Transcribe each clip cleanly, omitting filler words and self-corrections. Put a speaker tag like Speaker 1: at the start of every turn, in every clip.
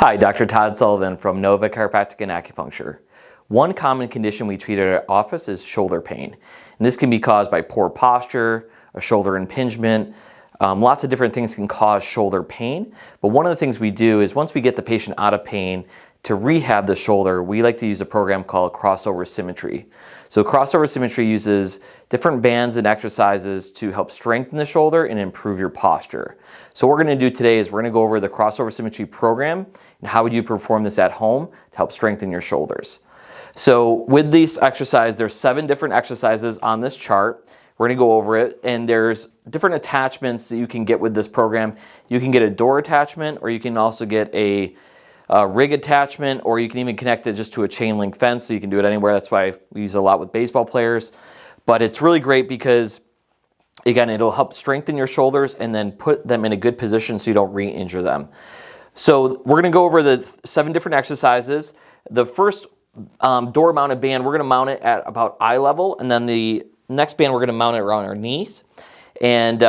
Speaker 1: Hi, Dr. Todd Sullivan from Nova Chiropractic and Acupuncture. One common condition we treat at our office is shoulder pain. And this can be caused by poor posture, a shoulder impingement. Lots of different things can cause shoulder pain. But one of the things we do is once we get the patient out of pain, to rehab the shoulder, we like to use a program called Crossover Symmetry. So Crossover Symmetry uses different bands and exercises to help strengthen the shoulder and improve your posture. So what we're going to do today is we're going to go over the Crossover Symmetry program and how would you perform this at home to help strengthen your shoulders. So with this exercise, there's 7 different exercises on this chart. We're going to go over it, and there's different attachments that you can get with this program. You can get a door attachment, or you can also get a rig attachment, or you can even connect it just to a chain link fence, so you can do it anywhere. That's why we use it a lot with baseball players. But it's really great because, again, it'll help strengthen your shoulders and then put them in a good position so you don't re-injure them. So we're going to go over the 7 different exercises. The first door mounted band, we're going to mount it at about eye level, and then the next band we're going to mount it around our knees. And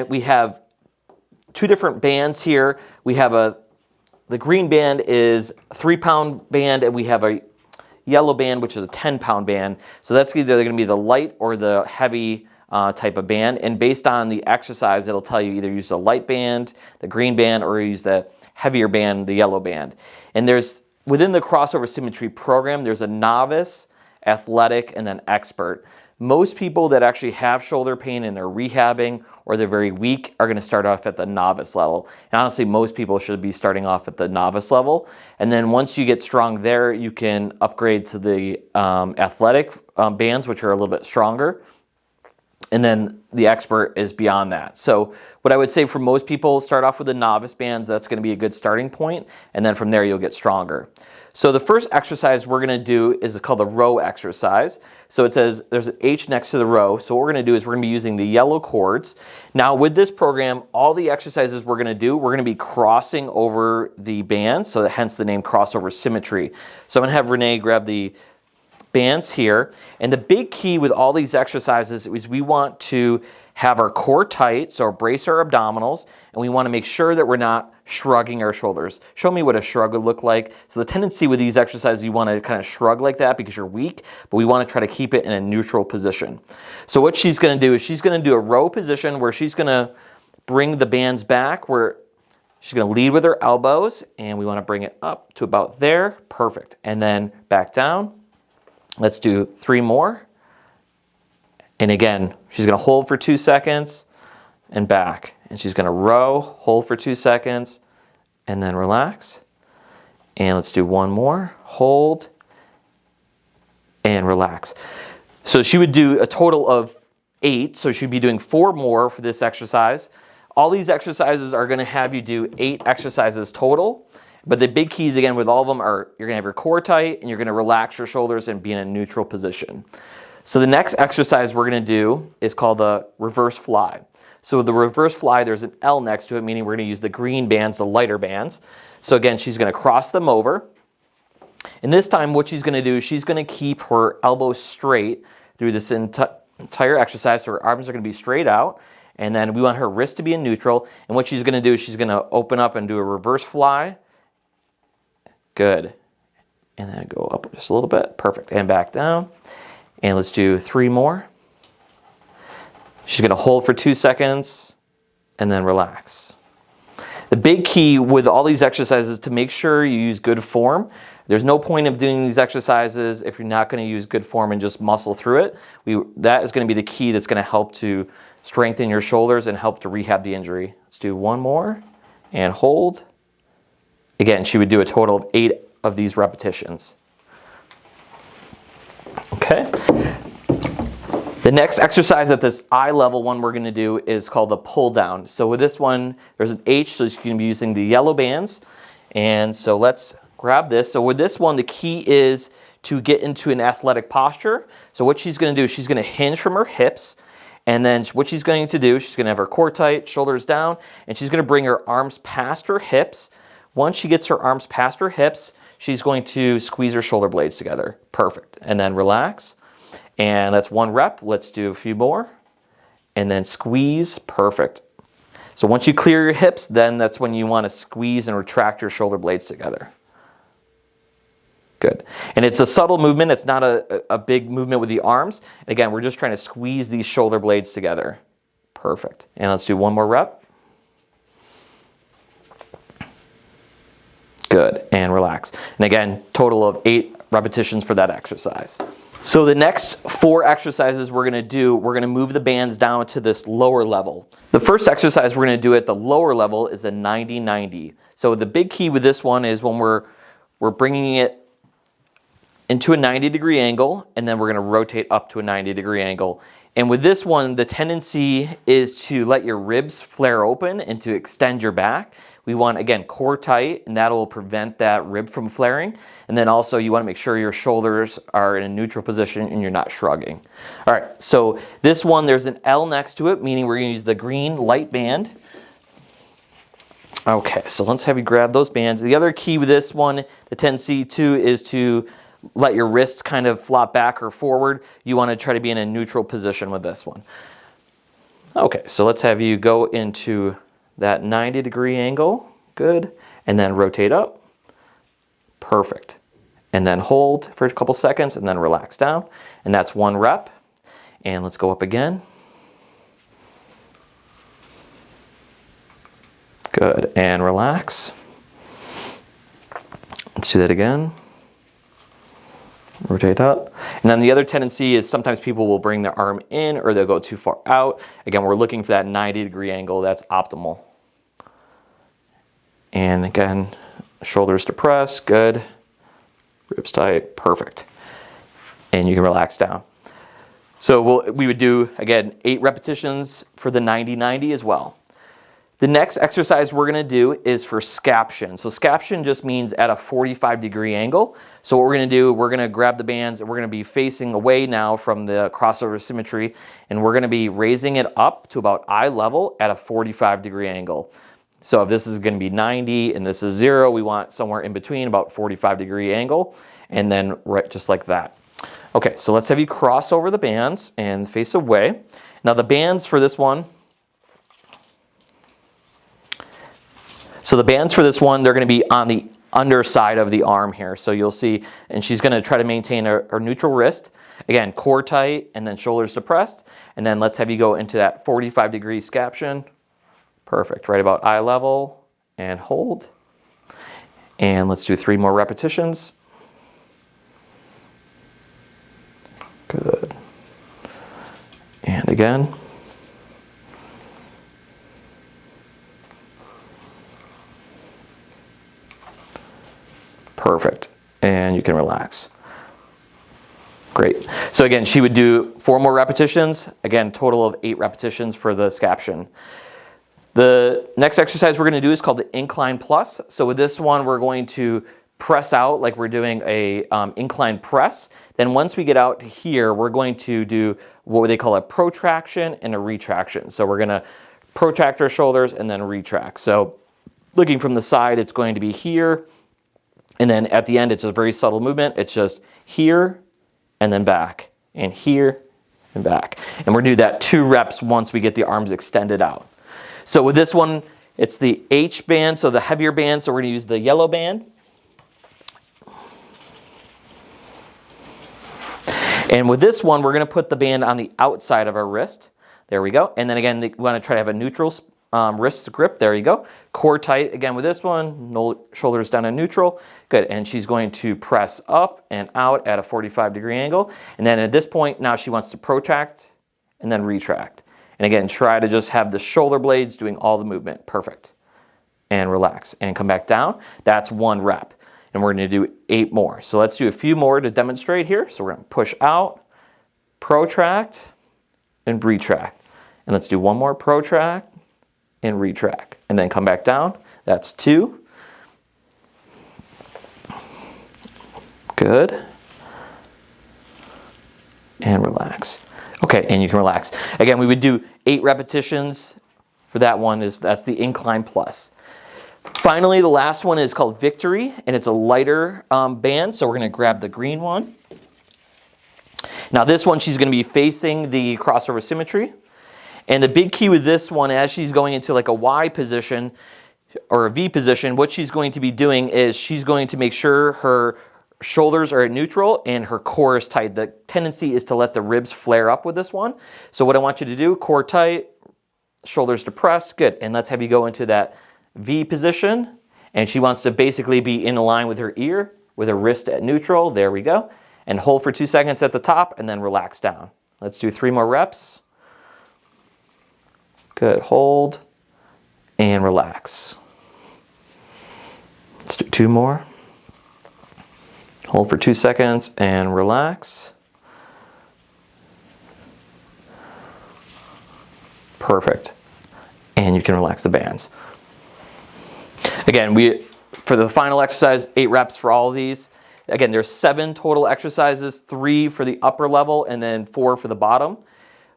Speaker 1: we have 2 different bands here. We have the green band is a 3-pound band, and we have a yellow band, which is a 10-pound band. So that's either going to be the light or the heavy type of band. And based on the exercise, it'll tell you either use the light band, the green band, or use the heavier band, the yellow band. And within the Crossover Symmetry program, there's a novice, athletic, and then expert. Most people that actually have shoulder pain and are rehabbing or they're very weak are going to start off at the novice level. And honestly, most people should be starting off at the novice level. And then once you get strong there, you can upgrade to the athletic bands, which are a little bit stronger. And then the expert is beyond that. So what I would say for most people, start off with the novice bands. That's going to be a good starting point. And then from there, you'll get stronger. So the first exercise we're going to do is called the row exercise. So it says there's an H next to the row. So what we're going to do is we're going to be using the yellow cords. Now with this program, all the exercises we're going to do, we're going to be crossing over the bands. So hence the name Crossover Symmetry. So I'm going to have Renee grab the bands here. And the big key with all these exercises is we want to have our core tight, so brace our abdominals, and we want to make sure that we're not shrugging our shoulders. Show me what a shrug would look like. So the tendency with these exercises, you want to kind of shrug like that because you're weak, but we want to try to keep it in a neutral position. So what she's going to do is she's going to do a row position where she's going to bring the bands back, where she's going to lead with her elbows, and we want to bring it up to about there. Perfect. And then back down. Let's do 3 more. And again, she's going to hold for 2 seconds and back. And she's going to row, hold for 2 seconds, and then relax. And let's do 1 more. Hold and relax. So she would do a total of 8. So she'd be doing 4 more for this exercise. All these exercises are going to have you do 8 exercises total. But the big keys, again, with all of them are you're going to have your core tight and you're going to relax your shoulders and be in a neutral position. So the next exercise we're going to do is called the reverse fly. So with the reverse fly, there's an L next to it, meaning we're going to use the green bands, the lighter bands. So again, she's going to cross them over. And this time what she's going to do is she's going to keep her elbows straight through this entire exercise. So her arms are going to be straight out. And then we want her wrist to be in neutral. And what she's going to do is she's going to open up and do a reverse fly. Good. And then go up just a little bit. Perfect. And back down. And let's do 3 more. She's going to hold for 2 seconds and then relax. The big key with all these exercises is to make sure you use good form. There's no point of doing these exercises if you're not going to use good form and just muscle through it. That is going to be the key that's going to help to strengthen your shoulders and help to rehab the injury. Let's do 1 more and hold. Again, she would do a total of 8 of these repetitions. Okay. The next exercise at this eye level one we're going to do is called the pull down. So with this one, there's an H, so she's going to be using the yellow bands. And so let's grab this. So with this one, the key is to get into an athletic posture. So what she's going to do is she's going to hinge from her hips. And then what she's going to do, she's going to have her core tight, shoulders down, and she's going to bring her arms past her hips. Once she gets her arms past her hips, she's going to squeeze her shoulder blades together. Perfect. And then relax. And that's 1 rep. Let's do a few more. And then squeeze. Perfect. So once you clear your hips, then that's when you want to squeeze and retract your shoulder blades together. Good. And it's a subtle movement. It's not a big movement with the arms. Again, we're just trying to squeeze these shoulder blades together. Perfect. And let's do one more rep. Good. And relax. And again, total of 8 repetitions for that exercise. So the next 4 exercises we're going to move the bands down to this lower level. The first exercise we're going to do at the lower level is a 90-90. So the big key with this one is when we're bringing it into a 90-degree angle, and then we're going to rotate up to a 90-degree angle. And with this one, the tendency is to let your ribs flare open and to extend your back. We want, again, core tight, and that will prevent that rib from flaring. And then also you want to make sure your shoulders are in a neutral position and you're not shrugging. All right, so this one, there's an L next to it, meaning we're going to use the green light band. Okay, so let's have you grab those bands. The other key with this one, the tendency too, is to let your wrists kind of flop back or forward. You want to try to be in a neutral position with this one. Okay, so let's have you go into that 90-degree angle. Good. And then rotate up. Perfect. And then hold for a couple seconds and then relax down. And that's 1 rep. And let's go up again. Good. And relax. Let's do that again. Rotate up. And then the other tendency is sometimes people will bring their arm in or they'll go too far out. Again, we're looking for that 90-degree angle. That's optimal. And again, shoulders to press. Good. Ribs tight. Perfect. And you can relax down. So we would do, again, 8 repetitions for the 90-90 as well. The next exercise we're going to do is for scaption. So scaption just means at a 45-degree angle. So what we're going to do, we're going to grab the bands and we're going to be facing away now from the crossover symmetry, and we're going to be raising it up to about eye level at a 45-degree angle. So if this is going to be 90 and this is 0, we want somewhere in between, about 45-degree angle, and then right just like that. Okay, so let's have you cross over the bands and face away. Now the bands for this one, they're going to be on the underside of the arm here. So you'll see, and she's going to try to maintain her neutral wrist. Again, core tight and then shoulders depressed. And then let's have you go into that 45-degree scaption. Perfect, right about eye level, and hold. And let's do 3 more repetitions. Good. And again. Perfect. And you can relax. Great. So again, she would do 4 more repetitions. Again, total of 8 repetitions for the scaption. The next exercise we're going to do is called the Incline Plus. So with this one, we're going to press out like we're doing a incline press. Then once we get out to here, we're going to do what they call a protraction and a retraction. So we're going to protract our shoulders and then retract. So looking from the side, it's going to be here. And then at the end, it's a very subtle movement. It's just here and then back and here and back. And we're going to do that 2 reps once we get the arms extended out. So with this one, it's the H band, so the heavier band. So we're going to use the yellow band. And with this one, we're going to put the band on the outside of our wrist. There we go. And then again, we want to try to have a neutral wrist grip. There you go. Core tight again with this one. No shoulders down in neutral. Good. And she's going to press up and out at a 45-degree angle. And then at this point, now she wants to protract and then retract. And again, try to just have the shoulder blades doing all the movement. Perfect. And relax. And come back down. That's 1 rep. And we're going to do 8 more. So let's do a few more to demonstrate here. So we're going to push out, protract, and retract. And let's do 1 more, protract, and retract, and then come back down. That's 2. Good. And relax. Okay, and you can relax. Again, we would do 8 repetitions for that one. That's the Incline Plus. Finally, the last one is called Victory, and it's a lighter band, so we're going to grab the green one. Now this one, she's going to be facing the crossover symmetry. And the big key with this one, as she's going into like a Y position or a V position, what she's going to be doing is she's going to make sure her shoulders are at neutral and her core is tight. The tendency is to let the ribs flare up with this one. So what I want you to do, core tight, shoulders depressed, good. And let's have you go into that V position. And she wants to basically be in line with her ear, with her wrist at neutral. There we go. And hold for 2 seconds at the top and then relax down. Let's do 3 more reps. Good, hold and relax. Let's do 2 more. Hold for 2 seconds and relax. Perfect. And you can relax the bands. Again, for the final exercise, 8 reps for all of these. Again, there's 7 total exercises, 3 for the upper level and then 4 for the bottom.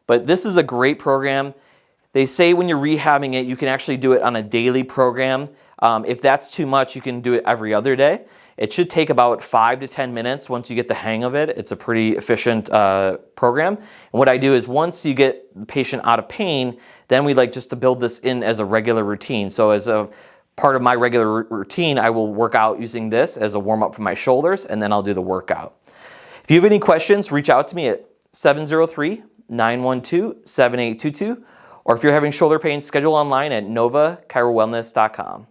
Speaker 1: But this is a great program. They say when you're rehabbing it, you can actually do it on a daily program. If that's too much, you can do it every other day. It should take about 5 to 10 minutes once you get the hang of it. It's a pretty efficient program. And what I do is once you get the patient out of pain, then we like just to build this in as a regular routine. So as a part of my regular routine, I will work out using this as a warm-up for my shoulders, and then I'll do the workout. If you have any questions, reach out to me at 703-912-7822. Or if you're having shoulder pain, schedule online at novachirowellness.com.